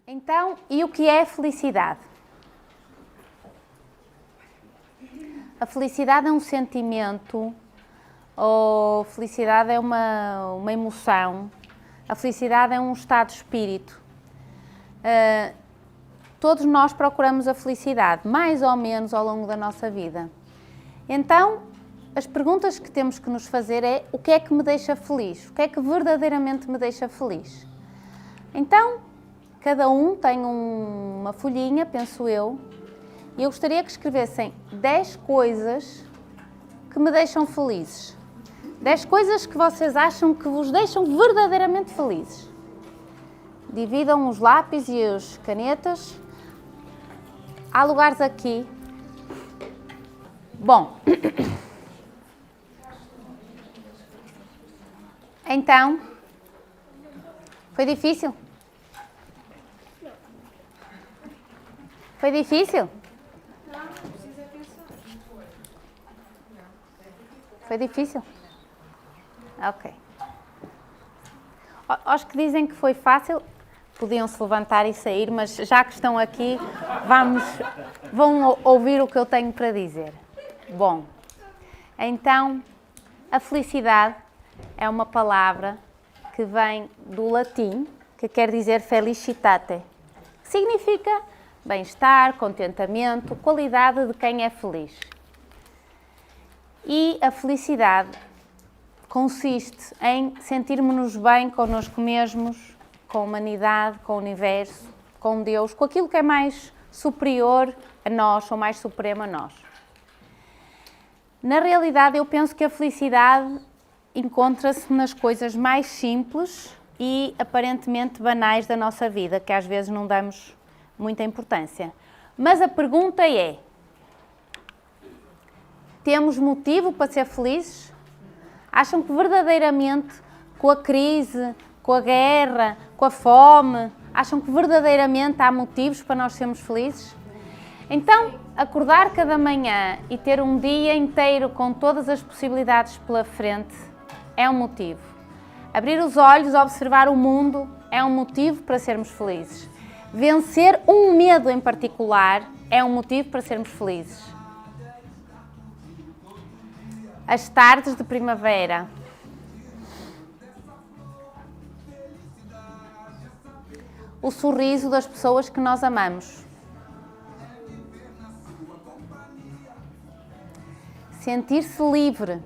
Então, e o que é a felicidade? A felicidade é um sentimento, ou felicidade é uma emoção, a felicidade é um estado de espírito. Todos nós procuramos a felicidade, mais ou menos ao longo da nossa vida. Então, as perguntas que temos que nos fazer é: o que é que me deixa feliz? O que é que verdadeiramente me deixa feliz? Então, cada um tem uma folhinha, penso eu, e eu gostaria que escrevessem 10 coisas que me deixam felizes. 10 coisas que vocês acham que vos deixam verdadeiramente felizes. Dividam os lápis e as canetas. Há lugares aqui. Bom. Então, foi difícil? Foi difícil? Não, precisa pensar. Foi difícil? Ok. Aos que dizem que foi fácil, podiam se levantar e sair, mas já que estão aqui, vão ouvir o que eu tenho para dizer. Bom, então, a felicidade é uma palavra que vem do latim, que quer dizer felicitate, que significa bem-estar, contentamento, qualidade de quem é feliz. E a felicidade consiste em sentirmos-nos bem connosco mesmos, com a humanidade, com o universo, com Deus, com aquilo que é mais superior a nós ou mais supremo a nós. Na realidade, eu penso que a felicidade encontra-se nas coisas mais simples e aparentemente banais da nossa vida, que às vezes não damos muita importância. Mas a pergunta é: temos motivo para ser felizes? Acham que verdadeiramente, com a crise, com a guerra, com a fome, acham que verdadeiramente há motivos para nós sermos felizes? Então, acordar cada manhã e ter um dia inteiro com todas as possibilidades pela frente é um motivo. Abrir os olhos, observar o mundo é um motivo para sermos felizes. Vencer um medo em particular é um motivo para sermos felizes. As tardes de primavera. O sorriso das pessoas que nós amamos. Sentir-se livre.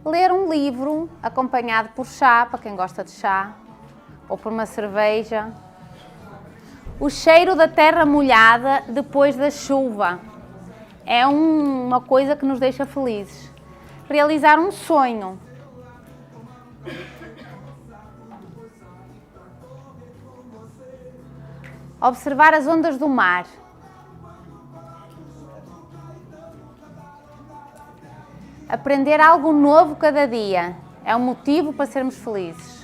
Ler um livro acompanhado por chá, para quem gosta de chá, ou por uma cerveja. O cheiro da terra molhada depois da chuva é uma coisa que nos deixa felizes. Realizar um sonho. Observar as ondas do mar. Aprender algo novo cada dia é um motivo para sermos felizes.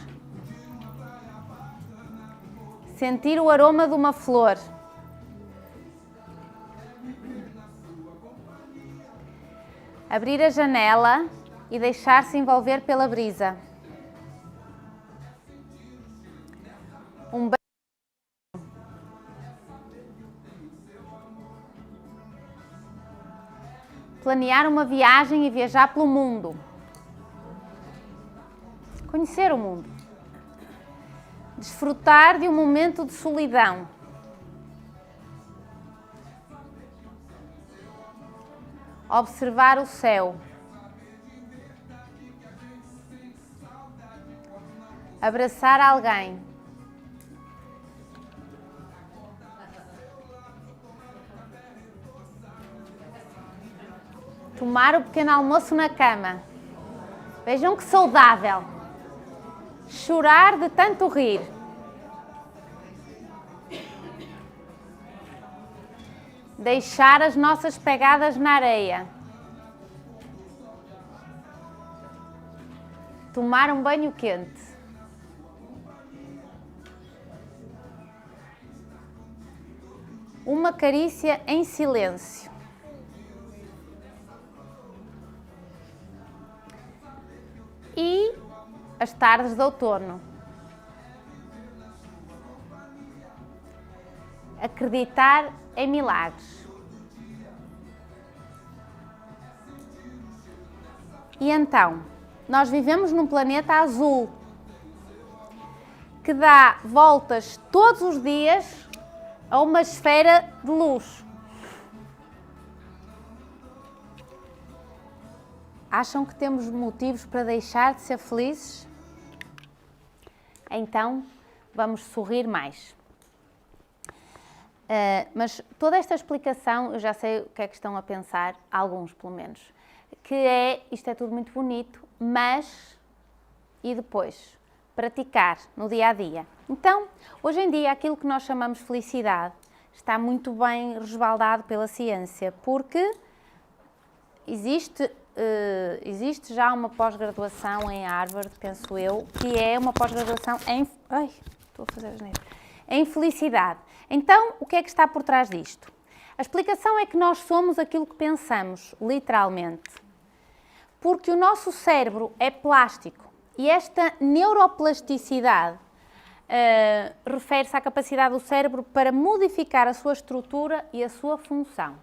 Sentir o aroma de uma flor. Abrir a janela e deixar-se envolver pela brisa. Um beijo. Planear uma viagem e viajar pelo mundo. Conhecer o mundo. Desfrutar de um momento de solidão. Observar o céu. Abraçar alguém. Tomar o pequeno almoço na cama. Vejam que saudável. Chorar de tanto rir. Deixar as nossas pegadas na areia. Tomar um banho quente. Uma carícia em silêncio. E as tardes de outono. Acreditar em milagres. E então, nós vivemos num planeta azul, que dá voltas todos os dias a uma esfera de luz. Acham que temos motivos para deixar de ser felizes? Então, vamos sorrir mais. Mas toda esta explicação, eu já sei o que é que estão a pensar, alguns pelo menos, que isto é tudo muito bonito, mas e depois? Praticar no dia a dia. Então, hoje em dia, aquilo que nós chamamos de felicidade está muito bem respaldado pela ciência, porque existe já uma pós-graduação em Harvard, penso eu, que é uma pós-graduação em felicidade. Então, o que é que está por trás disto? A explicação é que nós somos aquilo que pensamos, literalmente. Porque o nosso cérebro é plástico e esta neuroplasticidade refere-se à capacidade do cérebro para modificar a sua estrutura e a sua função.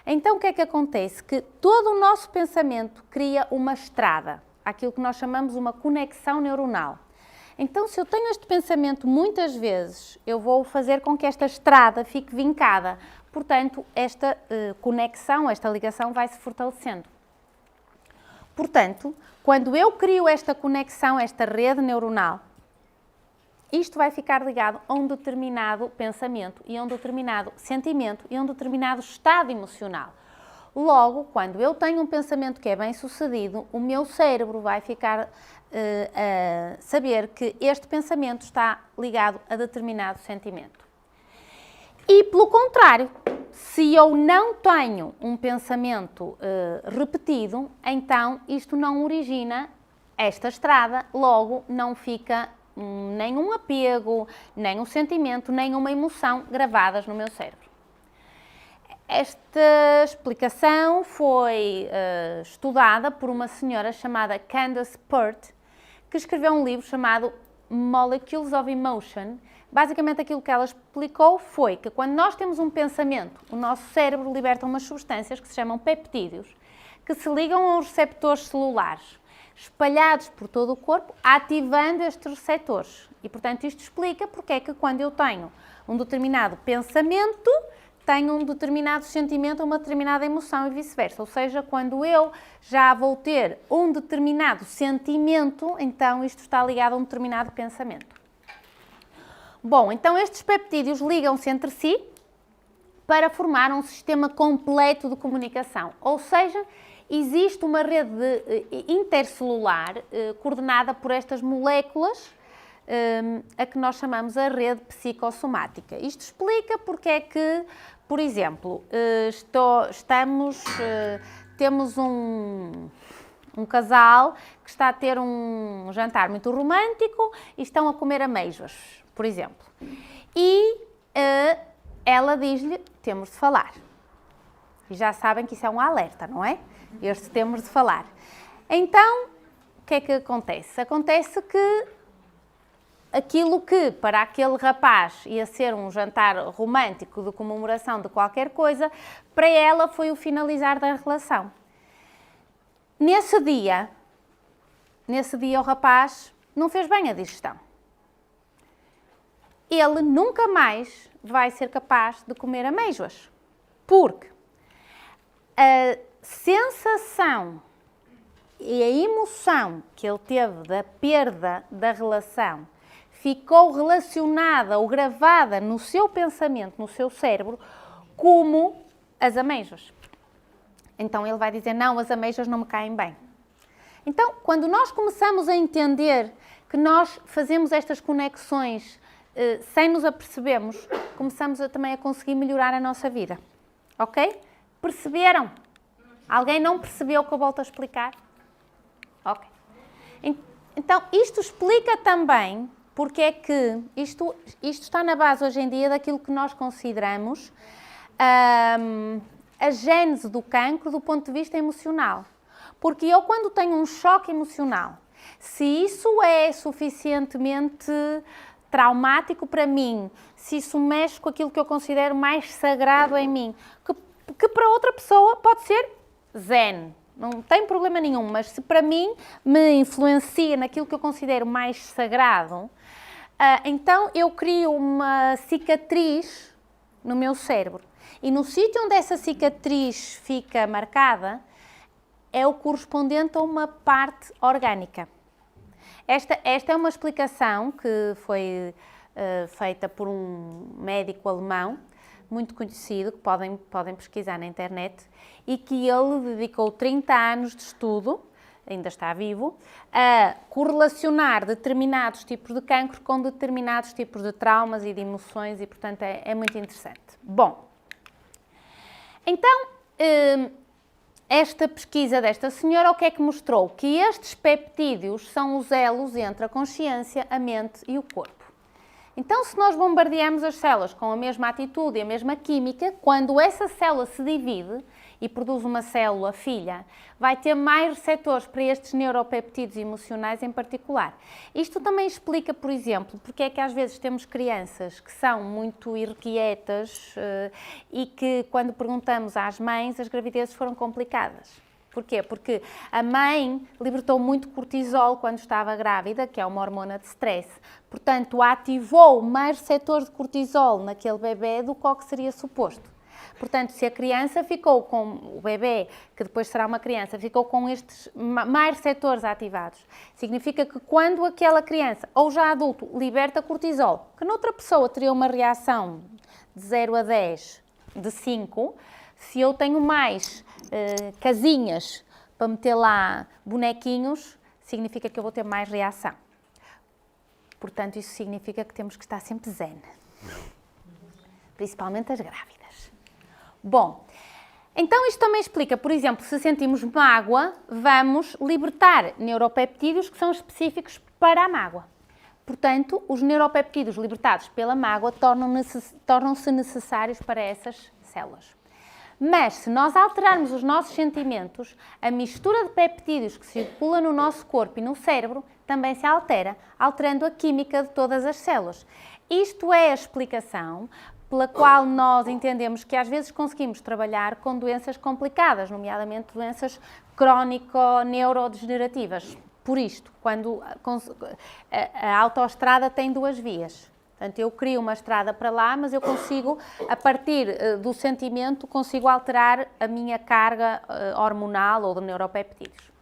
Então, o que é que acontece? Que todo o nosso pensamento cria uma estrada, aquilo que nós chamamos uma conexão neuronal. Então, se eu tenho este pensamento muitas vezes, eu vou fazer com que esta estrada fique vincada. Portanto, esta conexão, esta ligação vai se fortalecendo. Portanto, quando eu crio esta conexão, esta rede neuronal, isto vai ficar ligado a um determinado pensamento e a um determinado sentimento e a um determinado estado emocional. Logo, quando eu tenho um pensamento que é bem-sucedido, o meu cérebro vai ficar a saber que este pensamento está ligado a determinado sentimento. E, pelo contrário, se eu não tenho um pensamento repetido, então isto não origina esta estrada, logo não fica nenhum apego, nem um sentimento, nem uma emoção gravadas no meu cérebro. Esta explicação foi estudada por uma senhora chamada Candace Pert, que escreveu um livro chamado Molecules of Emotion. Basicamente, aquilo que ela explicou foi que quando nós temos um pensamento, o nosso cérebro liberta umas substâncias que se chamam peptídeos, que se ligam aos receptores celulares, espalhados por todo o corpo, ativando estes receptores. E, portanto, isto explica porque é que quando eu tenho um determinado pensamento, tenho um determinado sentimento, uma determinada emoção e vice-versa. Ou seja, quando eu já vou ter um determinado sentimento, então isto está ligado a um determinado pensamento. Bom, então estes peptídeos ligam-se entre si para formar um sistema completo de comunicação. Ou seja, existe uma rede intercelular coordenada por estas moléculas a que nós chamamos a rede psicossomática. Isto explica porque é que, por exemplo, temos um casal que está a ter um jantar muito romântico e estão a comer amêijoas, por exemplo. E ela diz-lhe, temos de falar. E já sabem que isso é um alerta, não é? Este temos de falar. Então, o que é que acontece? Acontece que aquilo que para aquele rapaz ia ser um jantar romântico de comemoração de qualquer coisa, para ela foi o finalizar da relação. Nesse dia o rapaz não fez bem a digestão. Ele nunca mais vai ser capaz de comer amêijoas, porque a sensação e a emoção que ele teve da perda da relação ficou relacionada ou gravada no seu pensamento, no seu cérebro, como as amêijoas. Então ele vai dizer, não, as amêijoas não me caem bem. Então, quando nós começamos a entender que nós fazemos estas conexões sem nos apercebermos, começamos também a conseguir melhorar a nossa vida. Ok? Perceberam? Alguém não percebeu o que eu volto a explicar? Ok. Então, isto explica também porque é que isto está na base hoje em dia daquilo que nós consideramos a gênese do cancro do ponto de vista emocional. Porque eu, quando tenho um choque emocional, Se isso é suficientemente traumático para mim, se isso mexe com aquilo que eu considero mais sagrado em mim, que para outra pessoa pode ser zen, não tem problema nenhum, mas se para mim me influencia naquilo que eu considero mais sagrado, então eu crio uma cicatriz no meu cérebro. E no sítio onde essa cicatriz fica marcada, é o correspondente a uma parte orgânica. Esta é uma explicação que foi feita por um médico alemão, muito conhecido, que podem pesquisar na internet, e que ele dedicou 30 anos de estudo, ainda está vivo, a correlacionar determinados tipos de cancro com determinados tipos de traumas e de emoções, e portanto é muito interessante. Bom, então, esta pesquisa desta senhora, o que é que mostrou? Que estes peptídeos são os elos entre a consciência, a mente e o corpo. Então, se nós bombardeamos as células com a mesma atitude e a mesma química, quando essa célula se divide e produz uma célula filha, vai ter mais receptores para estes neuropeptídeos emocionais em particular. Isto também explica, por exemplo, porque é que às vezes temos crianças que são muito irrequietas e que, quando perguntamos às mães, as gravidezes foram complicadas. Porquê? Porque a mãe libertou muito cortisol quando estava grávida, que é uma hormona de stress. Portanto, ativou mais receptores de cortisol naquele bebê do que o que seria suposto. Portanto, se a criança ficou com o bebê, que depois será uma criança, ficou com estes mais receptores ativados, significa que quando aquela criança, ou já adulto, liberta cortisol, que noutra pessoa teria uma reação de 0 a 10, de 5, se eu tenho mais casinhas para meter lá bonequinhos, significa que eu vou ter mais reação. Portanto, isso significa que temos que estar sempre zen. Principalmente as grávidas. Bom, então isto também explica, por exemplo, se sentimos mágoa, vamos libertar neuropeptídeos que são específicos para a mágoa. Portanto, os neuropeptídeos libertados pela mágoa tornam-se necessários para essas células. Mas, se nós alterarmos os nossos sentimentos, a mistura de peptídeos que circula no nosso corpo e no cérebro também se altera, alterando a química de todas as células. Isto é a explicação pela qual nós entendemos que às vezes conseguimos trabalhar com doenças complicadas, nomeadamente doenças crónico-neurodegenerativas. Por isto, quando a autoestrada tem 2 vias. Portanto, eu crio uma estrada para lá, mas eu consigo, a partir do sentimento, consigo alterar a minha carga hormonal ou de neuropeptídeos.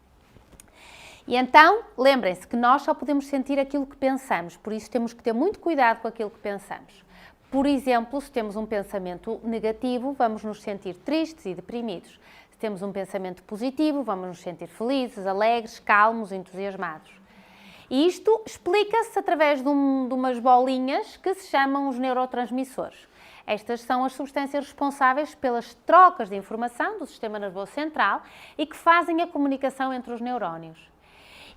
E então, lembrem-se que nós só podemos sentir aquilo que pensamos, por isso temos que ter muito cuidado com aquilo que pensamos. Por exemplo, se temos um pensamento negativo, vamos nos sentir tristes e deprimidos. Se temos um pensamento positivo, vamos nos sentir felizes, alegres, calmos, entusiasmados. E isto explica-se através de umas bolinhas que se chamam os neurotransmissores. Estas são as substâncias responsáveis pelas trocas de informação do sistema nervoso central e que fazem a comunicação entre os neurónios.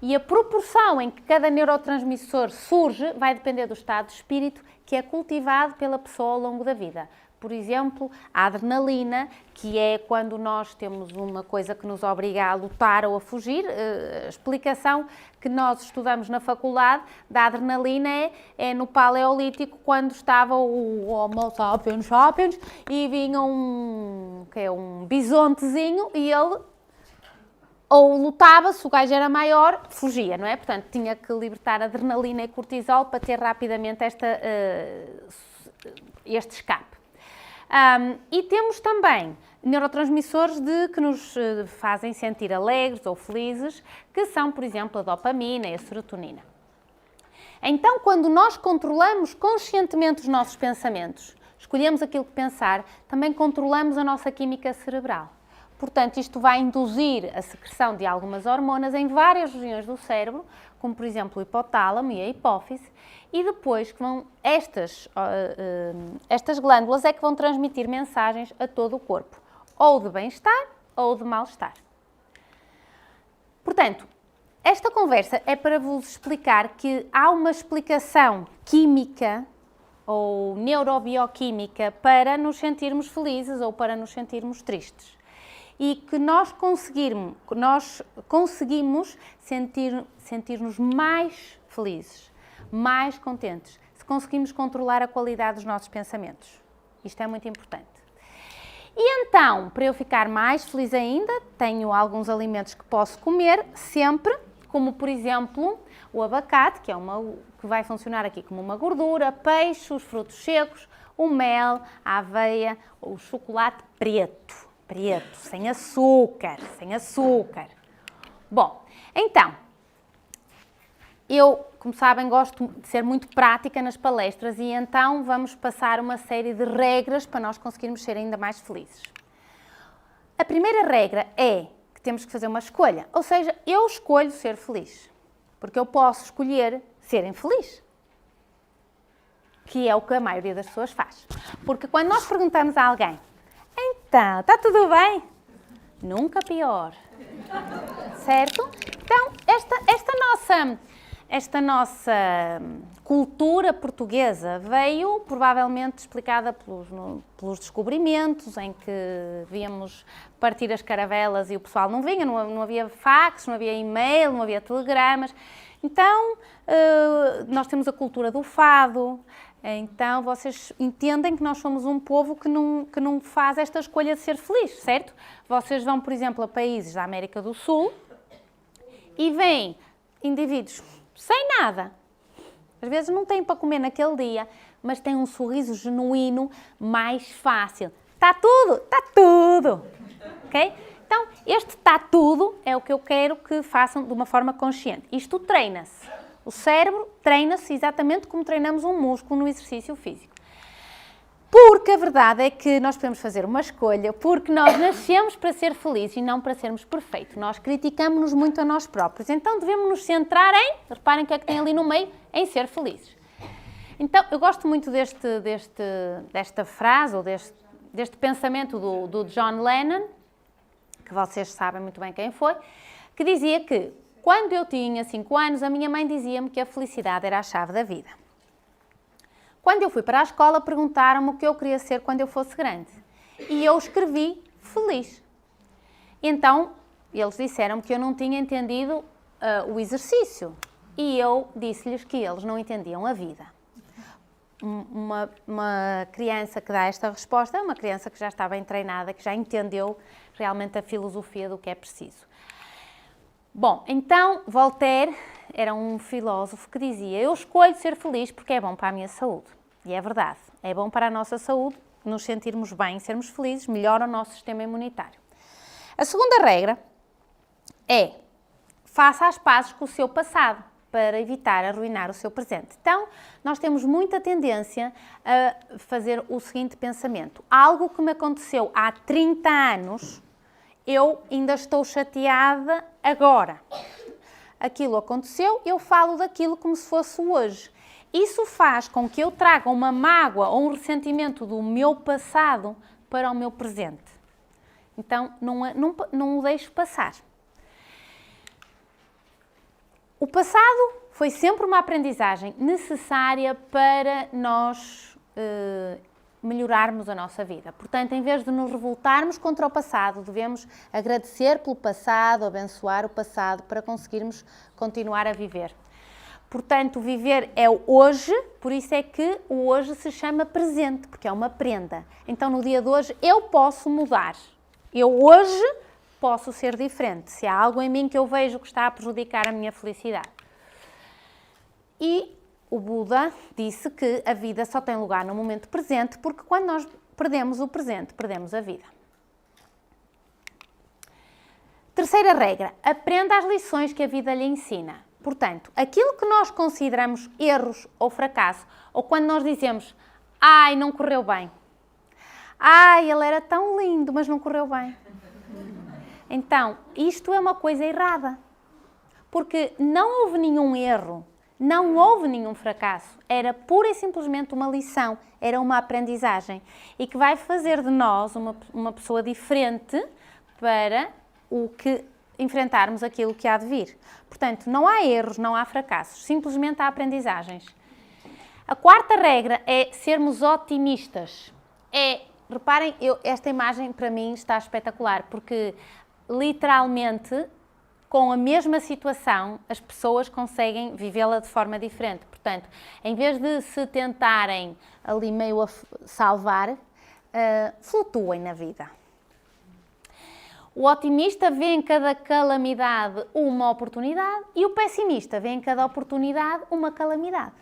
E a proporção em que cada neurotransmissor surge vai depender do estado de espírito que é cultivado pela pessoa ao longo da vida. Por exemplo, a adrenalina, que é quando nós temos uma coisa que nos obriga a lutar ou a fugir. A explicação que nós estudamos na faculdade da adrenalina é no Paleolítico, quando estava o Homo sapiens e vinha um bisontezinho e ele ou lutava, se o gajo era maior, fugia, não é? Portanto, tinha que libertar adrenalina e cortisol para ter rapidamente este escape. E temos também neurotransmissores que nos fazem sentir alegres ou felizes, que são, por exemplo, a dopamina e a serotonina. Então, quando nós controlamos conscientemente os nossos pensamentos, escolhemos aquilo que pensar, também controlamos a nossa química cerebral. Portanto, isto vai induzir a secreção de algumas hormonas em várias regiões do cérebro, como por exemplo o hipotálamo e a hipófise, e depois que estas glândulas é que vão transmitir mensagens a todo o corpo, ou de bem-estar ou de mal-estar. Portanto, esta conversa é para vos explicar que há uma explicação química ou neurobioquímica para nos sentirmos felizes ou para nos sentirmos tristes. e que nós conseguimos sentir-nos mais felizes, mais contentes, se conseguimos controlar a qualidade dos nossos pensamentos. Isto é muito importante. E então, para eu ficar mais feliz ainda, tenho alguns alimentos que posso comer sempre, como por exemplo o abacate, que vai funcionar aqui como uma gordura, peixe, os frutos secos, o mel, a aveia, o chocolate preto, sem açúcar. Bom, então, eu, como sabem, gosto de ser muito prática nas palestras e então vamos passar uma série de regras para nós conseguirmos ser ainda mais felizes. A primeira regra é que temos que fazer uma escolha, ou seja, eu escolho ser feliz, porque eu posso escolher ser infeliz, que é o que a maioria das pessoas faz. Porque quando nós perguntamos a alguém, então, está tudo bem? Nunca pior. Certo? Então, esta nossa cultura portuguesa veio provavelmente explicada pelos descobrimentos, em que víamos partir as caravelas e o pessoal não vinha, não havia fax, não havia e-mail, não havia telegramas. Então, nós temos a cultura do fado. Então, vocês entendem que nós somos um povo que não faz esta escolha de ser feliz, certo? Vocês vão, por exemplo, a países da América do Sul e veem indivíduos sem nada. Às vezes não têm para comer naquele dia, mas têm um sorriso genuíno mais fácil. Está tudo, ok? Então, este está tudo é o que eu quero que façam de uma forma consciente. Isto treina-se. O cérebro treina-se exatamente como treinamos um músculo no exercício físico. Porque a verdade é que nós podemos fazer uma escolha, porque nós nascemos para ser felizes e não para sermos perfeitos. Nós criticamos-nos muito a nós próprios. Então devemos nos centrar reparem o que é que tem ali no meio, em ser felizes. Então, eu gosto muito desta frase, ou deste pensamento do John Lennon, que vocês sabem muito bem quem foi, que dizia que quando eu tinha 5 anos, a minha mãe dizia-me que a felicidade era a chave da vida. Quando eu fui para a escola, perguntaram-me o que eu queria ser quando eu fosse grande. E eu escrevi feliz. Então, eles disseram-me que eu não tinha entendido o exercício. E eu disse-lhes que eles não entendiam a vida. Uma criança que dá esta resposta é uma criança que já está bem treinada, que já entendeu realmente a filosofia do que é preciso. Bom, então Voltaire era um filósofo que dizia: eu escolho ser feliz porque é bom para a minha saúde. E é verdade, é bom para a nossa saúde, nos sentirmos bem, sermos felizes, melhora o nosso sistema imunitário. A segunda regra é: faça as pazes com o seu passado, para evitar arruinar o seu presente. Então, nós temos muita tendência a fazer o seguinte pensamento: algo que me aconteceu há 30 anos, eu ainda estou chateada agora. Aquilo aconteceu, eu falo daquilo como se fosse hoje. Isso faz com que eu traga uma mágoa ou um ressentimento do meu passado para o meu presente. Então, não o deixo passar. O passado foi sempre uma aprendizagem necessária para nós melhorarmos a nossa vida. Portanto, em vez de nos revoltarmos contra o passado, devemos agradecer pelo passado, abençoar o passado para conseguirmos continuar a viver. Portanto, viver é o hoje, por isso é que o hoje se chama presente, porque é uma prenda. Então, no dia de hoje, eu posso mudar. Eu hoje posso ser diferente, se há algo em mim que eu vejo que está a prejudicar a minha felicidade. E o Buda disse que a vida só tem lugar no momento presente, porque quando nós perdemos o presente, perdemos a vida. Terceira regra: aprenda as lições que a vida lhe ensina. Portanto, aquilo que nós consideramos erros ou fracasso, ou quando nós dizemos: ai, não correu bem. Ai, ele era tão lindo, mas não correu bem. Então, isto é uma coisa errada. Porque não houve nenhum erro, não houve nenhum fracasso. Era pura e simplesmente uma lição, era uma aprendizagem. E que vai fazer de nós uma pessoa diferente para enfrentarmos aquilo que há de vir. Portanto, não há erros, não há fracassos, simplesmente há aprendizagens. A quarta regra é sermos otimistas. É reparem, esta imagem para mim está espetacular, porque literalmente, com a mesma situação, as pessoas conseguem vivê-la de forma diferente. Portanto, em vez de se tentarem ali meio a salvar, flutuem na vida. O otimista vê em cada calamidade uma oportunidade e o pessimista vê em cada oportunidade uma calamidade.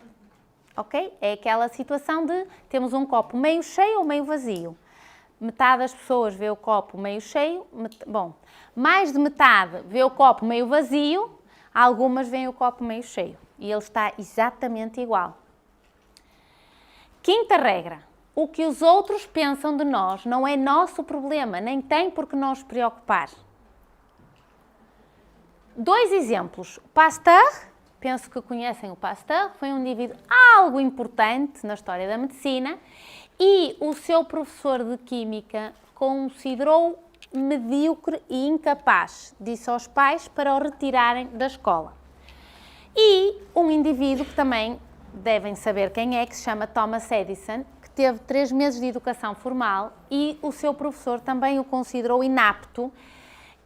Ok? É aquela situação de temos um copo meio cheio ou meio vazio. Metade das pessoas vê o copo meio cheio, mais de metade vê o copo meio vazio, algumas veem o copo meio cheio. E ele está exatamente igual. Quinta regra. O que os outros pensam de nós não é nosso problema, nem tem por que nos preocupar. 2 exemplos. Pasteur, penso que conhecem o Pasteur, foi um indivíduo algo importante na história da medicina e o seu professor de Química considerou medíocre e incapaz, disse aos pais para o retirarem da escola. E um indivíduo que também devem saber quem é, que se chama Thomas Edison, que teve 3 meses de educação formal e o seu professor também o considerou inapto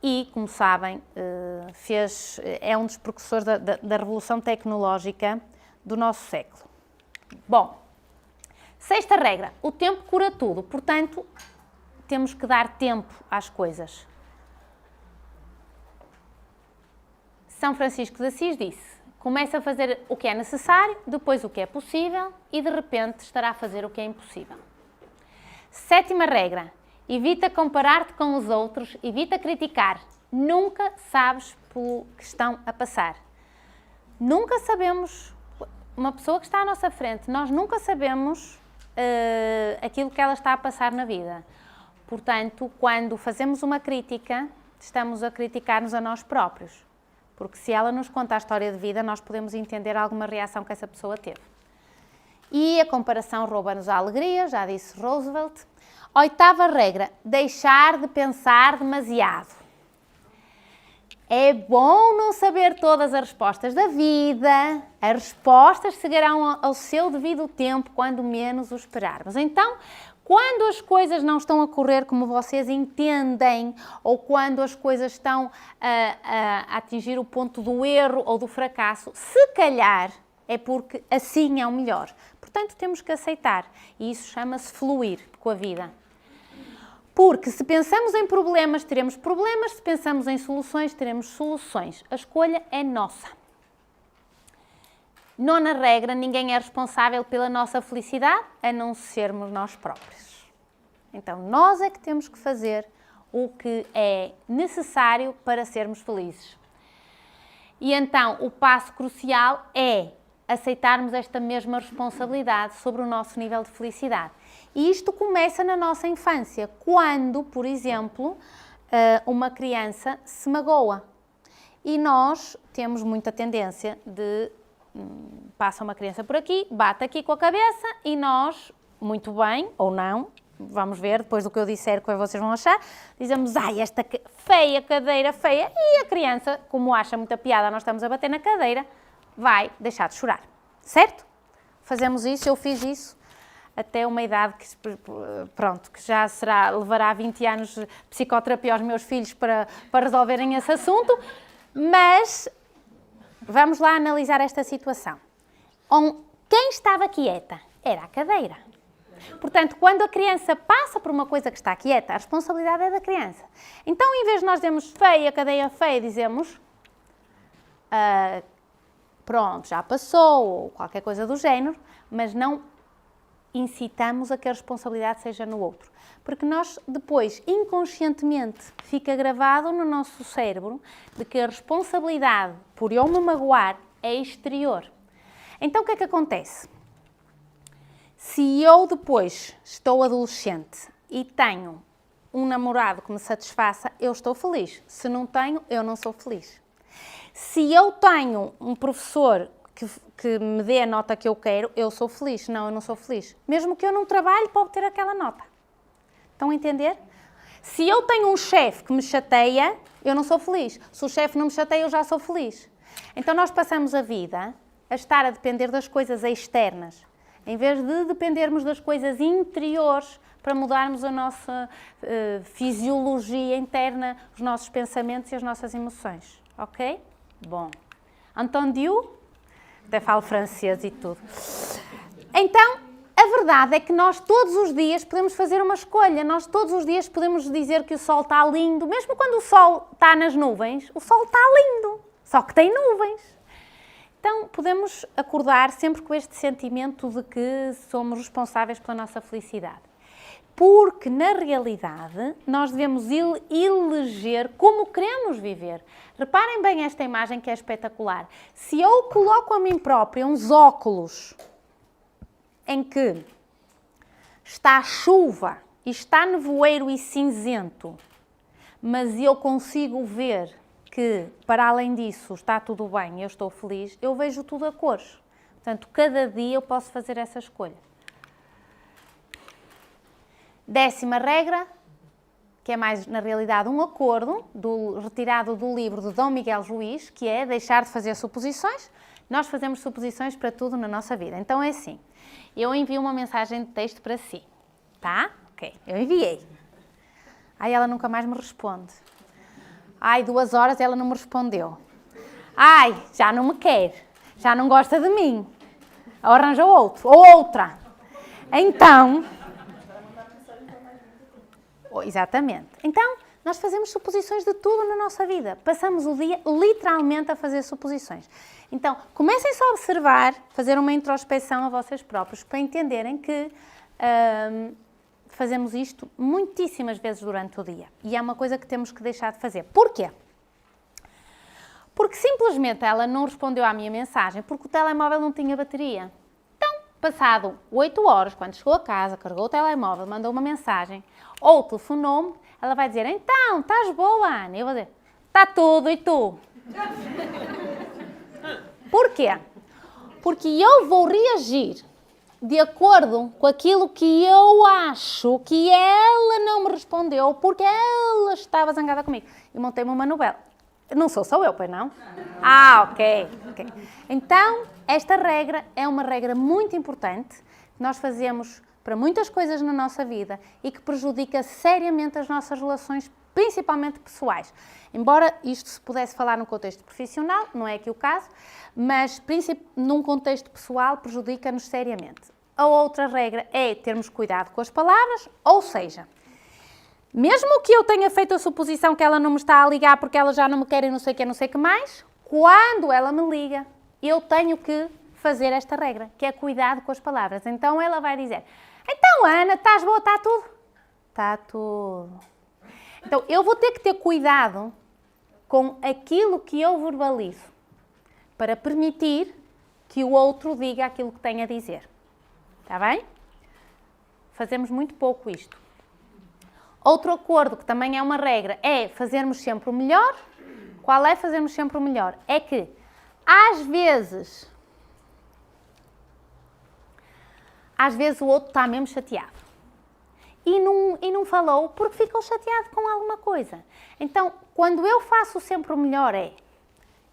e, como sabem, é um dos precursores da revolução tecnológica do nosso século. Bom, 6ª regra, o tempo cura tudo, portanto, temos que dar tempo às coisas. São Francisco de Assis disse: começa a fazer o que é necessário, depois o que é possível e de repente estará a fazer o que é impossível. 7ª regra, evita comparar-te com os outros, evita criticar. Nunca sabes pelo que estão a passar. Nunca sabemos, uma pessoa que está à nossa frente, nós nunca sabemos aquilo que ela está a passar na vida. Portanto, quando fazemos uma crítica, estamos a criticar-nos a nós próprios. Porque se ela nos conta a história de vida, nós podemos entender alguma reação que essa pessoa teve. E a comparação rouba-nos a alegria, já disse Roosevelt. 8ª regra, deixar de pensar demasiado. É bom não saber todas as respostas da vida. As respostas chegarão ao seu devido tempo, quando menos o esperarmos. Então, quando as coisas não estão a correr como vocês entendem, ou quando as coisas estão a atingir o ponto do erro ou do fracasso, se calhar é porque assim é o melhor. Portanto, temos que aceitar. E isso chama-se fluir com a vida. Porque se pensamos em problemas, teremos problemas. Se pensamos em soluções, teremos soluções. A escolha é nossa. 9ª regra, ninguém é responsável pela nossa felicidade, a não sermos nós próprios. Então, nós é que temos que fazer o que é necessário para sermos felizes. E então, o passo crucial é aceitarmos esta mesma responsabilidade sobre o nosso nível de felicidade. E isto começa na nossa infância, quando, por exemplo, uma criança se magoa. E nós temos muita tendência de passa uma criança por aqui, bate aqui com a cabeça e nós, muito bem, ou não, vamos ver depois do que eu disser, o que vocês vão achar, dizemos, ai, esta feia cadeira, feia, e a criança, como acha muita piada, nós estamos a bater na cadeira, vai deixar de chorar, certo? Fazemos isso, eu fiz isso, até uma idade que, pronto, que já levará 20 anos de psicoterapia aos meus filhos para resolverem esse assunto, mas vamos lá analisar esta situação. Quem estava quieta era a cadeira. Portanto, quando a criança passa por uma coisa que está quieta, a responsabilidade é da criança. Então, em vez de nós dizermos feia, cadeira feia, dizemos pronto, já passou, ou qualquer coisa do género, mas não incitamos a que a responsabilidade seja no outro. Porque nós, depois, inconscientemente, fica gravado no nosso cérebro de que a responsabilidade por eu me magoar é exterior. Então, o que é que acontece? Se eu depois estou adolescente e tenho um namorado que me satisfaça, eu estou feliz. Se não tenho, eu não sou feliz. Se eu tenho um professor que me dê a nota que eu quero, eu sou feliz. Não, eu não sou feliz. Mesmo que eu não trabalhe para obter aquela nota. Estão a entender? Se eu tenho um chefe que me chateia, eu não sou feliz. Se o chefe não me chateia, eu já sou feliz. Então nós passamos a vida a estar a depender das coisas externas, Em vez de dependermos das coisas interiores para mudarmos a nossa fisiologia interna, os nossos pensamentos e as nossas emoções. Ok? Bom. Entendiu? Até falo francês e tudo. Então, a verdade é que nós todos os dias podemos fazer uma escolha. Nós todos os dias podemos dizer que o sol está lindo. Mesmo quando o sol está nas nuvens, o sol está lindo. Só que tem nuvens. Então, podemos acordar sempre com este sentimento de que somos responsáveis pela nossa felicidade. Porque, na realidade, nós devemos eleger como queremos viver. Reparem bem esta imagem que é espetacular. Se eu coloco a mim própria uns óculos em que está chuva e está nevoeiro e cinzento, mas eu consigo ver que, para além disso, está tudo bem, eu estou feliz, eu vejo tudo a cores. Portanto, cada dia eu posso fazer essa escolha. 10ª regra, que é mais, na realidade, um acordo retirado do livro de Dom Miguel Ruiz, que é deixar de fazer suposições. Nós fazemos suposições para tudo na nossa vida. Então é assim, eu envio uma mensagem de texto para si, tá? Ok, eu enviei. Aí ela nunca mais me responde. Ai, 2 horas ela não me respondeu. Ai, já não me quer, já não gosta de mim. Ou arranja outro, ou outra. Então... Exatamente. Então, nós fazemos suposições de tudo na nossa vida. Passamos o dia literalmente a fazer suposições. Então, comecem só a observar, fazer uma introspecção a vocês próprios, para entenderem que fazemos isto muitíssimas vezes durante o dia. E é uma coisa que temos que deixar de fazer. Porquê? Porque simplesmente ela não respondeu à minha mensagem porque o telemóvel não tinha bateria. Então, passado 8 horas, quando chegou a casa, carregou o telemóvel, mandou uma mensagem ou telefonou-me, ela vai dizer, então, estás boa, Ana? Eu vou dizer, está tudo, e tu? Porquê? Porque eu vou reagir de acordo com aquilo que eu acho que ela não me respondeu porque ela estava zangada comigo. E montei-me uma novela. Não sou só eu, pois não? Ah, ok. Então, esta regra é uma regra muito importante que nós fazemos para muitas coisas na nossa vida e que prejudica seriamente as nossas relações, principalmente pessoais. Embora isto se pudesse falar num contexto profissional, não é aqui o caso, mas num contexto pessoal prejudica-nos seriamente. A outra regra é termos cuidado com as palavras, ou seja, mesmo que eu tenha feito a suposição que ela não me está a ligar porque ela já não me quer e não sei o que mais, quando ela me liga, eu tenho que fazer esta regra, que é cuidado com as palavras. Então ela vai dizer, então Ana, estás boa, está tudo? Está tudo. Então eu vou ter que ter cuidado com aquilo que eu verbalizo para permitir que o outro diga aquilo que tem a dizer. Está bem? Fazemos muito pouco isto. Outro acordo, que também é uma regra, é fazermos sempre o melhor. Qual é fazermos sempre o melhor? É que, às vezes o outro está mesmo chateado. E não falou porque ficou chateado com alguma coisa. Então, quando eu faço sempre o melhor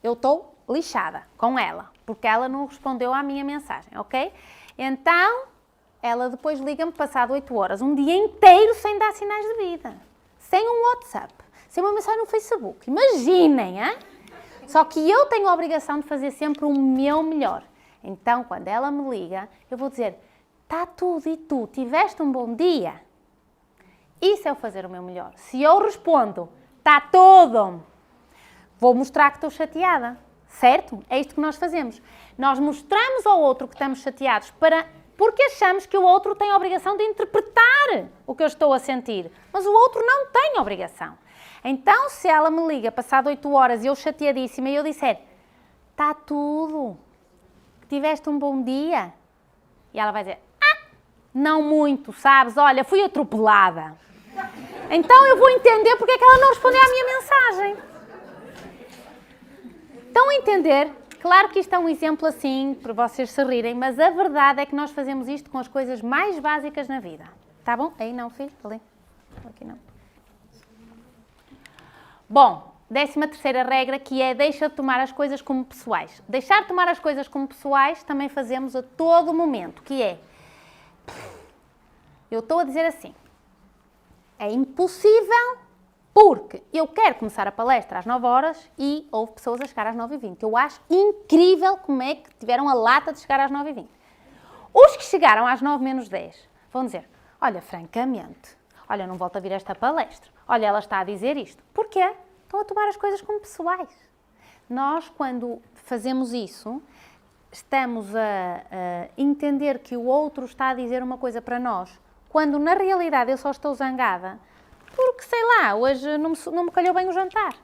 eu estou lixada com ela, porque ela não respondeu à minha mensagem, ok? Então, ela depois liga-me passado 8 horas, um dia inteiro sem dar sinais de vida. Sem um WhatsApp, sem uma mensagem no Facebook. Imaginem, hein? Só que eu tenho a obrigação de fazer sempre o meu melhor. Então, quando ela me liga, eu vou dizer, está tudo e tu, tiveste um bom dia? Isso é o fazer o meu melhor. Se eu respondo, está tudo, vou mostrar que estou chateada, certo? É isto que nós fazemos. Nós mostramos ao outro que estamos chateados porque achamos que o outro tem a obrigação de interpretar o que eu estou a sentir. Mas o outro não tem obrigação. Então, se ela me liga passado 8 horas e eu chateadíssima e eu disser, está tudo, tiveste um bom dia? E ela vai dizer, não muito, sabes? Olha, fui atropelada. Então eu vou entender porque é que ela não respondeu à minha mensagem. Estão a entender? Claro que isto é um exemplo assim, para vocês se rirem, mas a verdade é que nós fazemos isto com as coisas mais básicas na vida. Tá bom? Aí não, filho? Ali. Aqui não. Bom, 13ª regra, que é deixa de tomar as coisas como pessoais. Deixar de tomar as coisas como pessoais também fazemos a todo momento, que é, eu estou a dizer assim, é impossível porque eu quero começar a palestra às 9 horas e houve pessoas a chegar às 9h20. Eu acho incrível como é que tiveram a lata de chegar às 9h20. Os que chegaram às 9 menos 10 vão dizer, olha, francamente, olha, não volto a vir esta palestra. Olha, ela está a dizer isto. Porquê? Estão a tomar as coisas como pessoais. Nós, quando fazemos isso, estamos a entender que o outro está a dizer uma coisa para nós, quando na realidade eu só estou zangada porque, sei lá, hoje não me calhou bem o jantar.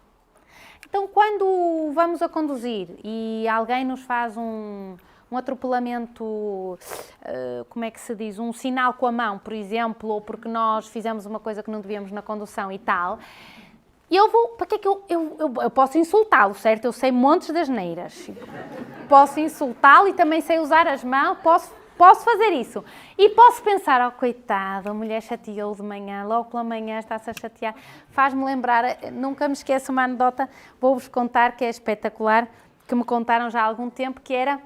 Então, quando vamos a conduzir e alguém nos faz um atropelamento, como é que se diz, um sinal com a mão, por exemplo, ou porque nós fizemos uma coisa que não devíamos na condução e tal, eu vou, para que é que eu posso insultá-lo, certo? Eu sei montes de asneiras. Posso insultá-lo e também sei usar as mãos, posso fazer isso. E posso pensar, oh, coitado, a mulher chateou de manhã, logo pela manhã está-se a chatear. Faz-me lembrar, nunca me esqueço uma anedota, vou-vos contar, que é espetacular, que me contaram já há algum tempo, que era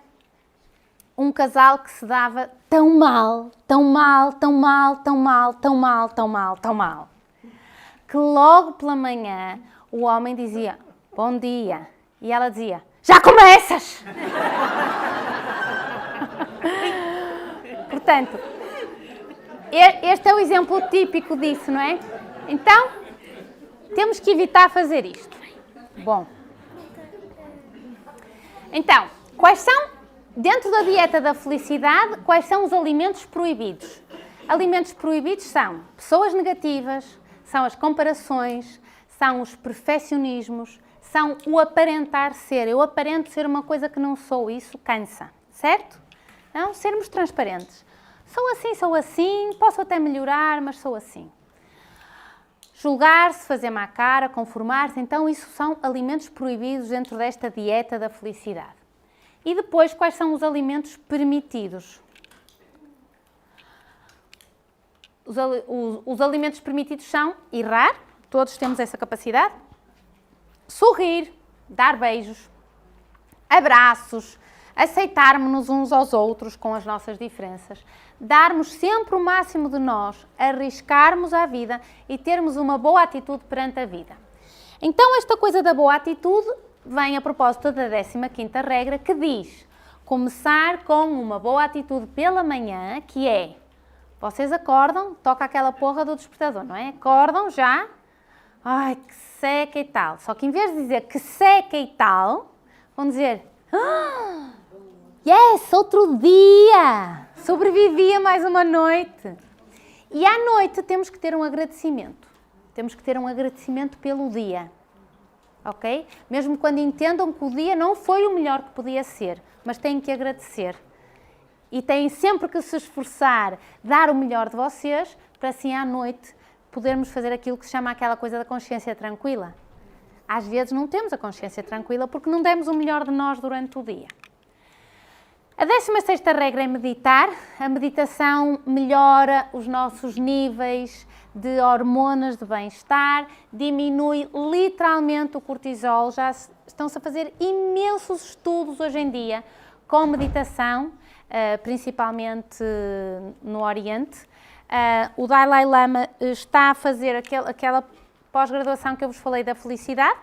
um casal que se dava tão mal, que logo pela manhã o homem dizia, bom dia, e ela dizia, já começas! Portanto, este é o exemplo típico disso, não é? Então, temos que evitar fazer isto. Bom. Então, quais são, dentro da dieta da felicidade, quais são os alimentos proibidos? Alimentos proibidos são pessoas negativas, são as comparações, são os perfeccionismos, são o aparentar ser. Eu aparento ser uma coisa que não sou, isso cansa, certo? Não, sermos transparentes. Sou assim, posso até melhorar, mas sou assim. Julgar-se, fazer má cara, conformar-se, então isso são alimentos proibidos dentro desta dieta da felicidade. E depois, quais são os alimentos permitidos? Os alimentos permitidos são errar, todos temos essa capacidade, sorrir, dar beijos, abraços, aceitarmos-nos uns aos outros com as nossas diferenças, darmos sempre o máximo de nós, arriscarmos a vida e termos uma boa atitude perante a vida. Então, esta coisa da boa atitude vem a propósito da 15ª regra, que diz começar com uma boa atitude pela manhã, que é, vocês acordam, toca aquela porra do despertador, não é? Acordam já, ai, que seca e tal. Só que em vez de dizer que seca e tal, vão dizer, yes, outro dia, sobrevivi a mais uma noite. E à noite temos que ter um agradecimento. Temos que ter um agradecimento pelo dia, ok? Mesmo quando entendam que o dia não foi o melhor que podia ser, mas têm que agradecer. E têm sempre que se esforçar, dar o melhor de vocês, para assim à noite podermos fazer aquilo que se chama aquela coisa da consciência tranquila. Às vezes não temos a consciência tranquila porque não demos o melhor de nós durante o dia. A 16ª regra é meditar. A meditação melhora os nossos níveis de hormonas de bem-estar, diminui literalmente o cortisol. Já estão-se a fazer imensos estudos hoje em dia com meditação, principalmente no Oriente. O Dalai Lama está a fazer aquela pós-graduação que eu vos falei da felicidade.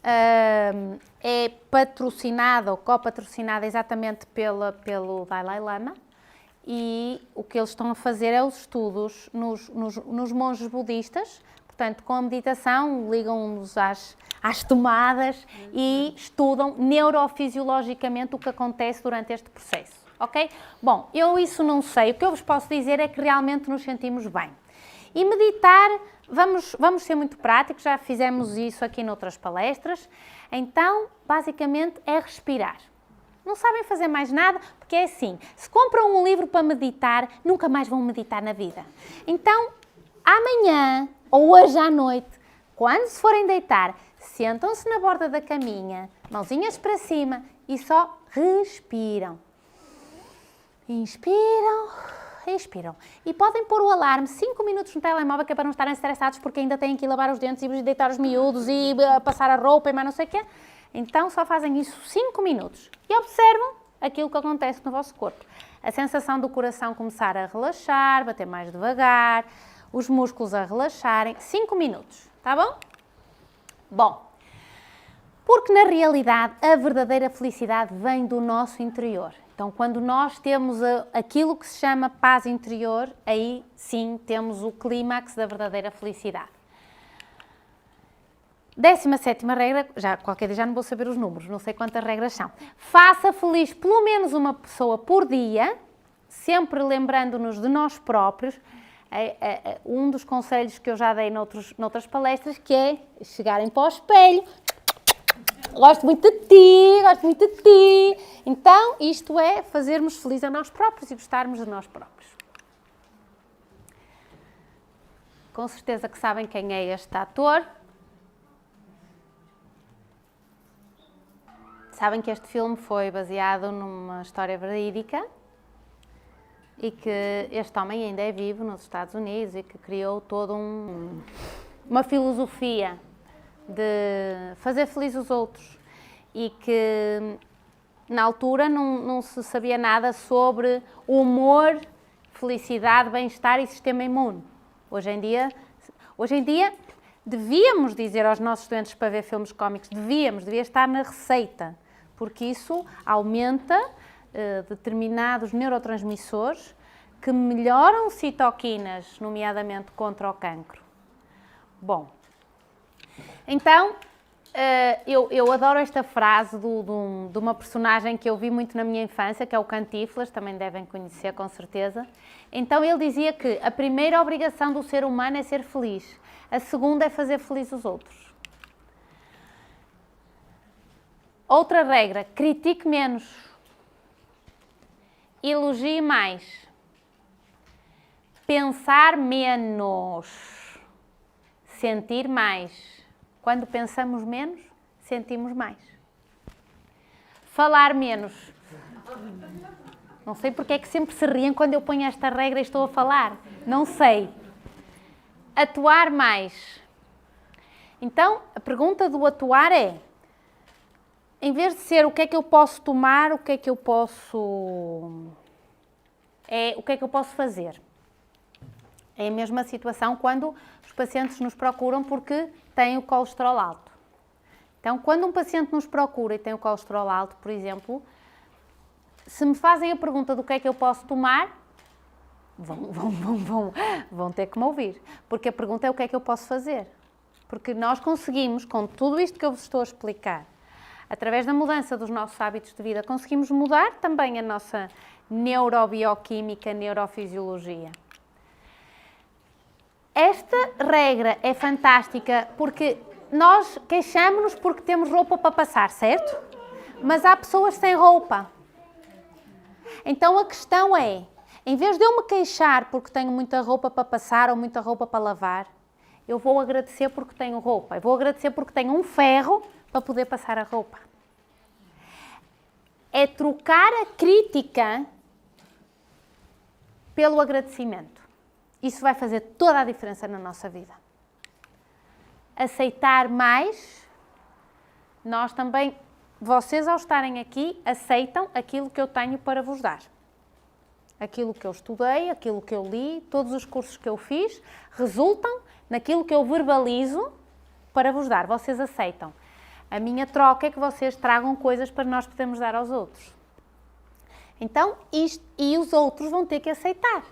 É patrocinada ou copatrocinada exatamente pelo Dalai Lama, e o que eles estão a fazer é os estudos nos monges budistas. Portanto, com a meditação, ligam-nos às tomadas e estudam neurofisiologicamente o que acontece durante este processo, ok? Bom, eu isso não sei, o que eu vos posso dizer é que realmente nos sentimos bem. E meditar, vamos ser muito práticos, já fizemos isso aqui noutras palestras. Então, basicamente, é respirar. Não sabem fazer mais nada, porque é assim, se compram um livro para meditar, nunca mais vão meditar na vida. Então, amanhã ou hoje à noite, quando se forem deitar, sentam-se na borda da caminha, mãozinhas para cima e só respiram. Inspiram, respiram. E podem pôr o alarme 5 minutos no telemóvel, que é para não estarem estressados porque ainda têm que ir lavar os dentes e deitar os miúdos e passar a roupa e mais não sei o quê. Então só fazem isso 5 minutos e observam aquilo que acontece no vosso corpo. A sensação do coração começar a relaxar, bater mais devagar, os músculos a relaxarem. 5 minutos, tá bom? Bom, porque na realidade a verdadeira felicidade vem do nosso interior. Então, quando nós temos aquilo que se chama paz interior, aí sim temos o clímax da verdadeira felicidade. 17ª regra, já qualquer dia já não vou saber os números, não sei quantas regras são. Faça feliz pelo menos uma pessoa por dia, sempre lembrando-nos de nós próprios. Um dos conselhos que eu já dei noutras palestras, que é chegarem para o espelho. Gosto muito de ti, gosto muito de ti. Então, isto é fazermos feliz a nós próprios e gostarmos de nós próprios. Com certeza que sabem quem é este ator. Sabem que este filme foi baseado numa história verídica e que este homem ainda é vivo nos Estados Unidos e que criou toda uma filosofia de fazer feliz os outros e que na altura não se sabia nada sobre humor, felicidade, bem-estar e sistema imune. Hoje em dia devíamos dizer aos nossos estudantes para ver filmes cómicos, devia estar na receita, porque isso aumenta determinados neurotransmissores que melhoram citoquinas, nomeadamente contra o cancro. Bom, então, eu adoro esta frase de uma personagem que eu vi muito na minha infância, que é o Cantinflas, também devem conhecer com certeza. Então ele dizia que a primeira obrigação do ser humano é ser feliz, a segunda é fazer feliz os outros. Outra regra, critique menos, elogie mais, pensar menos, sentir mais. Quando pensamos menos, sentimos mais. Falar menos. Não sei porque é que sempre se riem quando eu ponho esta regra e estou a falar. Não sei. Atuar mais. Então, a pergunta do atuar é, em vez de ser o que é que eu posso tomar, o que é que eu posso fazer. É a mesma situação quando os pacientes nos procuram porque têm o colesterol alto. Então, quando um paciente nos procura e tem o colesterol alto, por exemplo, se me fazem a pergunta do que é que eu posso tomar, vão ter que me ouvir. Porque a pergunta é o que é que eu posso fazer. Porque nós conseguimos, com tudo isto que eu vos estou a explicar, através da mudança dos nossos hábitos de vida, conseguimos mudar também a nossa neurobioquímica, neurofisiologia. Esta regra é fantástica porque nós queixamos-nos porque temos roupa para passar, certo? Mas há pessoas sem roupa. Então a questão é, em vez de eu me queixar porque tenho muita roupa para passar ou muita roupa para lavar, eu vou agradecer porque tenho roupa. Eu vou agradecer porque tenho um ferro para poder passar a roupa. É trocar a crítica pelo agradecimento. Isso vai fazer toda a diferença na nossa vida. Aceitar mais, nós também, vocês ao estarem aqui, aceitam aquilo que eu tenho para vos dar. Aquilo que eu estudei, aquilo que eu li, todos os cursos que eu fiz, resultam naquilo que eu verbalizo para vos dar. Vocês aceitam. A minha troca é que vocês tragam coisas para nós podermos dar aos outros. Então, e os outros vão ter que aceitar.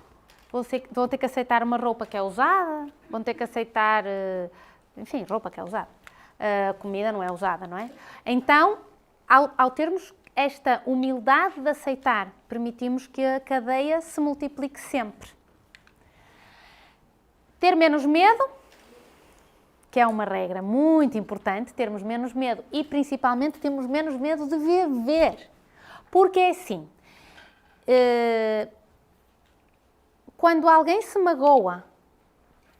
Vão ter que aceitar uma roupa que é usada, vão ter que aceitar, enfim, roupa que é usada. Comida não é usada, não é? Então, ao termos esta humildade de aceitar, permitimos que a cadeia se multiplique sempre. Ter menos medo, que é uma regra muito importante, termos menos medo e principalmente termos menos medo de viver. Porque é assim, quando alguém se magoa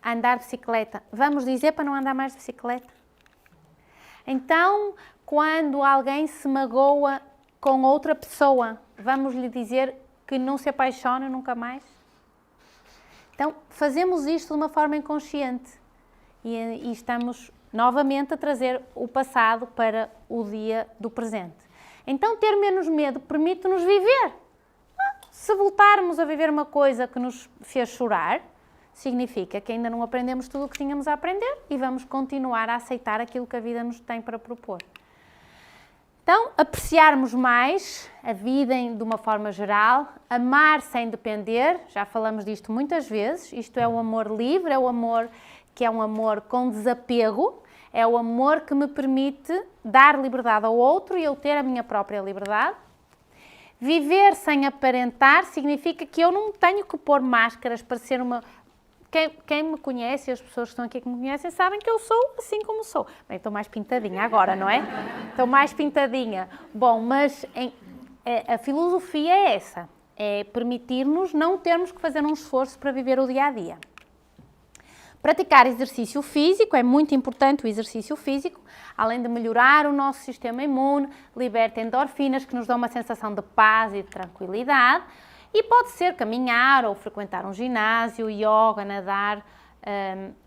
a andar de bicicleta, vamos dizer para não andar mais de bicicleta? Então, quando alguém se magoa com outra pessoa, vamos lhe dizer que não se apaixona nunca mais? Então, fazemos isto de uma forma inconsciente e estamos novamente a trazer o passado para o dia do presente. Então, ter menos medo permite-nos viver. Se voltarmos a viver uma coisa que nos fez chorar, significa que ainda não aprendemos tudo o que tínhamos a aprender e vamos continuar a aceitar aquilo que a vida nos tem para propor. Então, apreciarmos mais a vida de uma forma geral, amar sem depender, já falamos disto muitas vezes, isto é o amor livre, é o amor que é um amor com desapego, é o amor que me permite dar liberdade ao outro e eu ter a minha própria liberdade. Viver sem aparentar significa que eu não tenho que pôr máscaras para ser uma... Quem me conhece, as pessoas que estão aqui que me conhecem, sabem que eu sou assim como sou. Bem, estou mais pintadinha agora, não é? Estou mais pintadinha. Bom, mas a filosofia é essa. É permitir-nos não termos que fazer um esforço para viver o dia-a-dia. Praticar exercício físico, é muito importante o exercício físico, além de melhorar o nosso sistema imune, liberta endorfinas que nos dão uma sensação de paz e de tranquilidade. E pode ser caminhar ou frequentar um ginásio, yoga, nadar,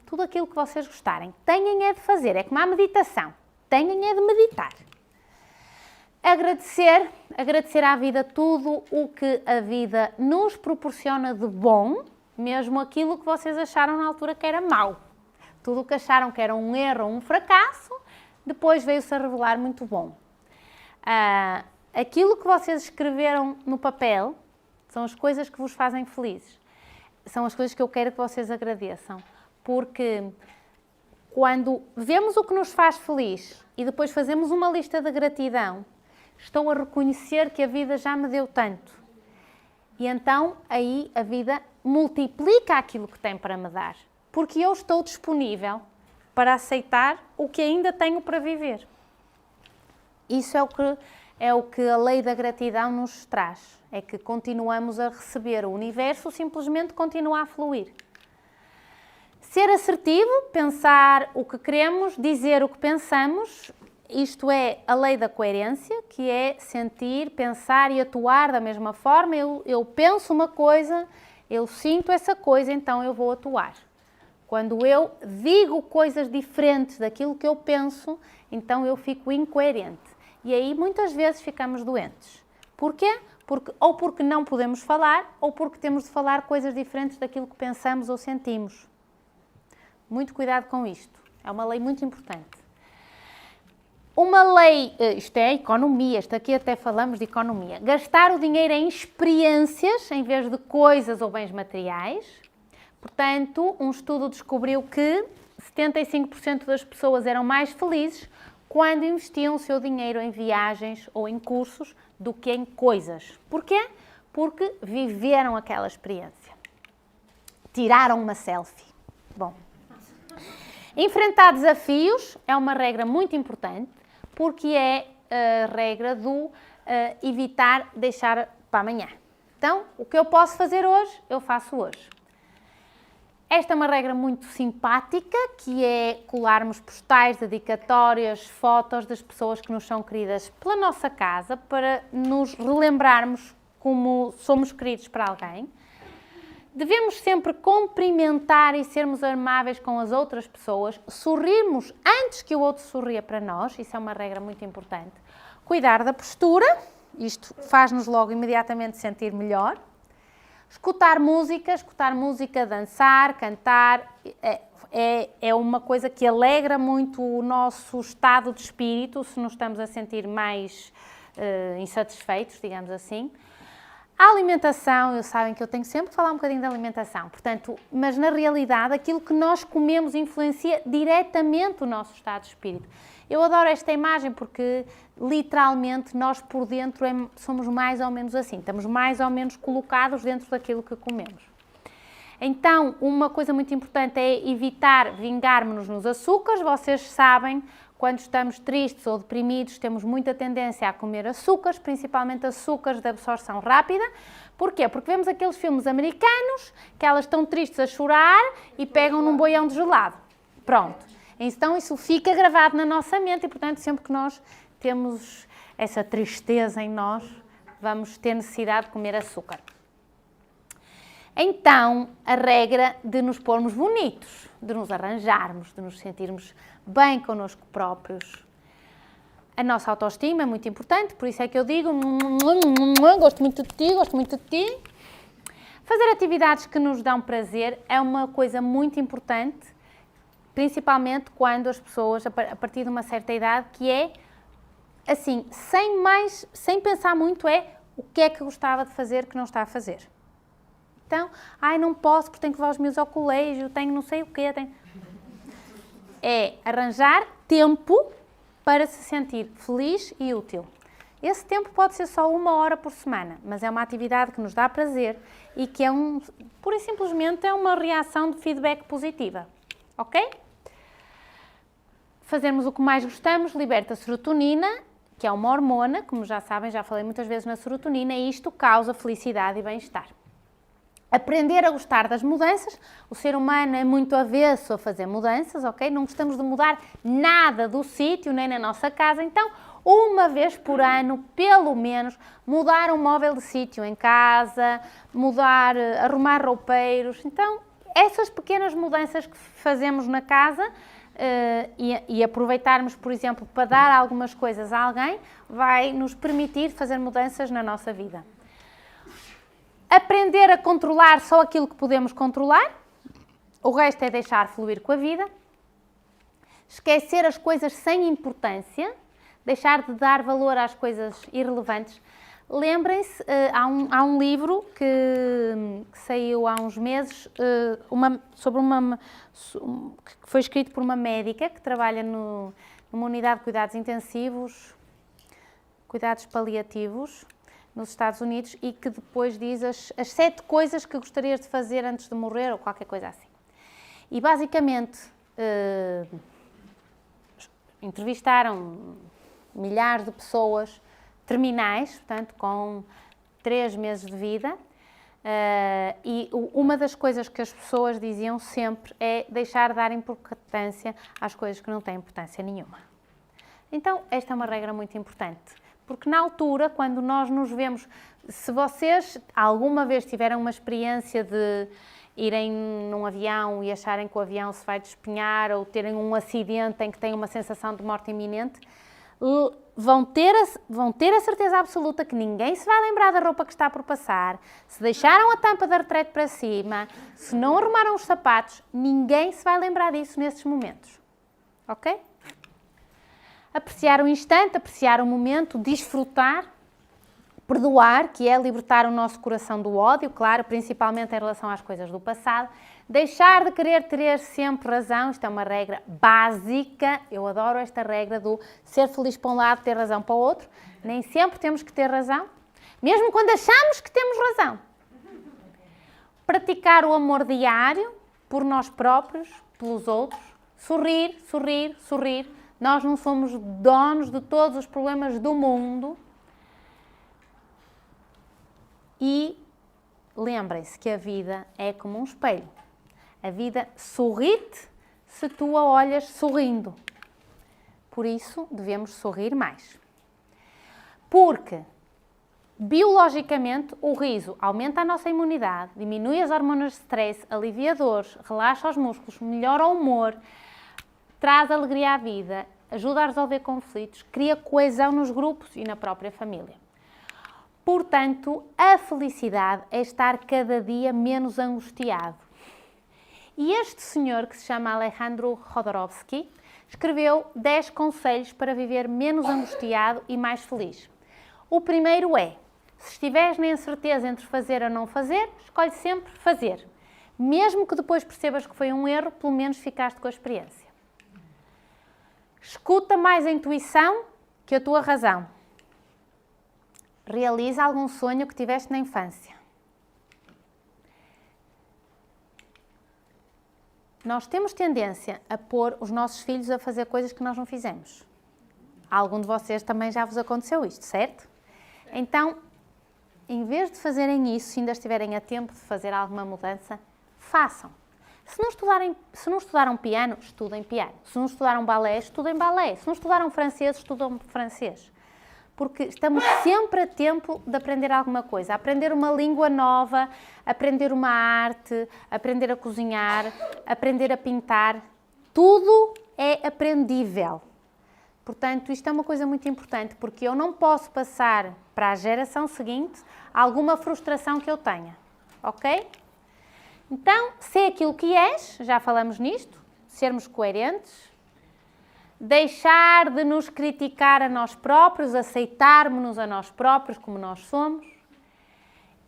tudo aquilo que vocês gostarem. Tenham é de fazer, é como a meditação, tenham é de meditar. Agradecer à vida tudo o que a vida nos proporciona de bom, mesmo aquilo que vocês acharam na altura que era mau. Tudo o que acharam que era um erro ou um fracasso, depois veio-se a revelar muito bom. Aquilo que vocês escreveram no papel, são as coisas que vos fazem felizes. São as coisas que eu quero que vocês agradeçam. Porque quando vemos o que nos faz feliz e depois fazemos uma lista de gratidão, estou a reconhecer que a vida já me deu tanto. E então aí a vida multiplica aquilo que tem para me dar. Porque eu estou disponível para aceitar o que ainda tenho para viver. Isso é o que a lei da gratidão nos traz. É que continuamos a receber, o universo simplesmente continua a fluir. Ser assertivo, pensar o que queremos, dizer o que pensamos, isto é a lei da coerência, que é sentir, pensar e atuar da mesma forma. Eu penso uma coisa, eu sinto essa coisa, então eu vou atuar. Quando eu digo coisas diferentes daquilo que eu penso, então eu fico incoerente. E aí muitas vezes ficamos doentes. Porquê? Ou porque não podemos falar, ou porque temos de falar coisas diferentes daquilo que pensamos ou sentimos. Muito cuidado com isto. É uma lei muito importante. Uma lei, isto é a economia, isto aqui até falamos de economia. Gastar o dinheiro em experiências em vez de coisas ou bens materiais. Portanto, um estudo descobriu que 75% das pessoas eram mais felizes quando investiam o seu dinheiro em viagens ou em cursos do que em coisas. Porquê? Porque viveram aquela experiência. Tiraram uma selfie. Bom. Enfrentar desafios é uma regra muito importante, porque é a regra do evitar deixar para amanhã. Então, o que eu posso fazer hoje, eu faço hoje. Esta é uma regra muito simpática, que é colarmos postais, dedicatórias, fotos das pessoas que nos são queridas pela nossa casa, para nos relembrarmos como somos queridos para alguém. Devemos sempre cumprimentar e sermos amáveis com as outras pessoas, sorrirmos antes que o outro sorria para nós, isso é uma regra muito importante. Cuidar da postura, isto faz-nos logo imediatamente sentir melhor. Escutar música, dançar, cantar, é uma coisa que alegra muito o nosso estado de espírito, se nos estamos a sentir mais insatisfeitos, digamos assim. A alimentação, sabem que eu tenho sempre que falar um bocadinho da alimentação, portanto, mas na realidade aquilo que nós comemos influencia diretamente o nosso estado de espírito. Eu adoro esta imagem porque, literalmente, nós por dentro somos mais ou menos assim, estamos mais ou menos colocados dentro daquilo que comemos. Então, uma coisa muito importante é evitar vingarmos-nos nos açúcares. Vocês sabem, quando estamos tristes ou deprimidos, temos muita tendência a comer açúcares, principalmente açúcares de absorção rápida. Porquê? Porque vemos aqueles filmes americanos que elas estão tristes a chorar e pegam num boião de gelado. Pronto. Então, isso fica gravado na nossa mente e, portanto, sempre que nós temos essa tristeza em nós, vamos ter necessidade de comer açúcar. Então, a regra de nos pormos bonitos, de nos arranjarmos, de nos sentirmos bem connosco próprios. A nossa autoestima é muito importante, por isso é que eu digo gosto muito de ti, gosto muito de ti. Fazer atividades que nos dão prazer é uma coisa muito importante, principalmente quando as pessoas, a partir de uma certa idade, que é, assim, sem pensar muito, é o que é que gostava de fazer que não está a fazer. Então, não posso porque tenho que levar os meus ao colégio, tenho não sei o quê. É arranjar tempo para se sentir feliz e útil. Esse tempo pode ser só 1 hora por semana, mas é uma atividade que nos dá prazer e que é pura e simplesmente é uma reação de feedback positiva. Ok? Fazermos o que mais gostamos liberta serotonina, que é uma hormona, como já sabem, já falei muitas vezes na serotonina, e isto causa felicidade e bem-estar. Aprender a gostar das mudanças. O ser humano é muito avesso a fazer mudanças, ok? Não gostamos de mudar nada do sítio, nem na nossa casa. Então, 1 vez por ano, pelo menos, mudar um móvel de sítio em casa, arrumar roupeiros. Então, essas pequenas mudanças que fazemos na casa e aproveitarmos, por exemplo, para dar algumas coisas a alguém, vai nos permitir fazer mudanças na nossa vida. Aprender a controlar só aquilo que podemos controlar, o resto é deixar fluir com a vida. Esquecer as coisas sem importância, deixar de dar valor às coisas irrelevantes. Lembrem-se, há um livro que saiu há uns meses, que foi escrito por uma médica que trabalha numa unidade de cuidados intensivos, cuidados paliativos, nos Estados Unidos, e que depois diz as 7 coisas que gostarias de fazer antes de morrer, ou qualquer coisa assim. E basicamente entrevistaram milhares de pessoas terminais, portanto com 3 meses de vida, e uma das coisas que as pessoas diziam sempre é deixar de dar importância às coisas que não têm importância nenhuma. Então, esta é uma regra muito importante. Porque na altura, quando nós nos vemos, se vocês alguma vez tiveram uma experiência de irem num avião e acharem que o avião se vai despenhar, ou terem um acidente em que têm uma sensação de morte iminente, vão ter a certeza absoluta que ninguém se vai lembrar da roupa que está por passar, se deixaram a tampa da retrete para cima, se não arrumaram os sapatos, ninguém se vai lembrar disso nesses momentos. Ok? Apreciar o instante, apreciar o momento, desfrutar, perdoar, que é libertar o nosso coração do ódio, claro, principalmente em relação às coisas do passado, deixar de querer ter sempre razão, isto é uma regra básica, eu adoro esta regra do ser feliz para um lado, ter razão para o outro, nem sempre temos que ter razão, mesmo quando achamos que temos razão. Praticar o amor diário, por nós próprios, pelos outros, sorrir, sorrir, sorrir. Nós não somos donos de todos os problemas do mundo. E lembrem-se que a vida é como um espelho. A vida sorri-te se tu a olhas sorrindo. Por isso, devemos sorrir mais. Porque, biologicamente, o riso aumenta a nossa imunidade, diminui as hormonas de stress, alivia dores, relaxa os músculos, melhora o humor, traz alegria à vida, ajuda a resolver conflitos, cria coesão nos grupos e na própria família. Portanto, a felicidade é estar cada dia menos angustiado. E este senhor, que se chama Alejandro Jodorowsky, escreveu 10 conselhos para viver menos angustiado e mais feliz. O primeiro é, se estiveres na incerteza entre fazer ou não fazer, escolhe sempre fazer. Mesmo que depois percebas que foi um erro, pelo menos ficaste com a experiência. Escuta mais a intuição que a tua razão. Realiza algum sonho que tiveste na infância. Nós temos tendência a pôr os nossos filhos a fazer coisas que nós não fizemos. A algum de vocês também já vos aconteceu isto, certo? Então, em vez de fazerem isso, se ainda estiverem a tempo de fazer alguma mudança, façam. Se não estudaram piano, estudem piano. Se não estudaram balé, estudem balé. Se não estudaram francês, estudem francês. porque estamos sempre a tempo de aprender alguma coisa. Aprender uma língua nova, aprender uma arte, aprender a cozinhar, aprender a pintar. Tudo é aprendível. Portanto, isto é uma coisa muito importante, porque eu não posso passar para a geração seguinte alguma frustração que eu tenha. Ok? Então, ser aquilo que és, já falamos nisto, sermos coerentes, deixar de nos criticar a nós próprios, aceitarmos-nos a nós próprios como nós somos,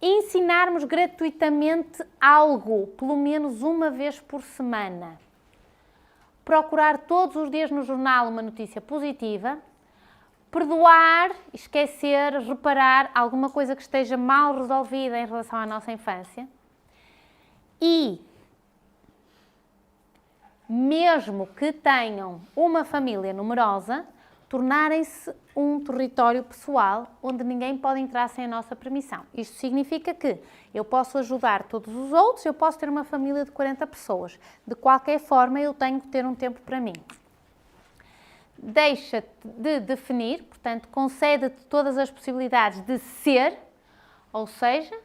ensinarmos gratuitamente algo, pelo menos uma vez por semana. Procurar todos os dias no jornal uma notícia positiva, perdoar, esquecer, reparar alguma coisa que esteja mal resolvida em relação à nossa infância e, mesmo que tenham uma família numerosa, tornarem-se um território pessoal onde ninguém pode entrar sem a nossa permissão. Isto significa que eu posso ajudar todos os outros, eu posso ter uma família de 40 pessoas. De qualquer forma, eu tenho que ter um tempo para mim. Deixa-te de definir, portanto, concede-te todas as possibilidades de ser, ou seja,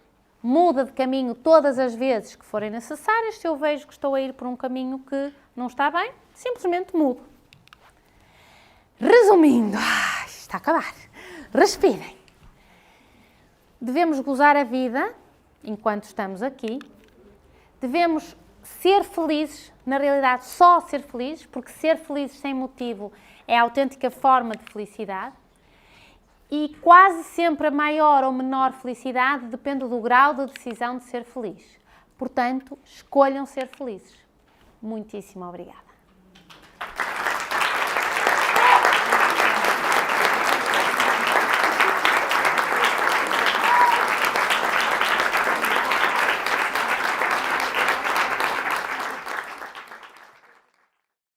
muda de caminho todas as vezes que forem necessárias. Se eu vejo que estou a ir por um caminho que não está bem, simplesmente mudo. Resumindo, está a acabar. Respirem. Devemos gozar a vida enquanto estamos aqui. Devemos ser felizes, na realidade só ser felizes, porque ser felizes sem motivo é a autêntica forma de felicidade. E quase sempre a maior ou menor felicidade depende do grau de decisão de ser feliz. Portanto, escolham ser felizes. Muitíssimo obrigada.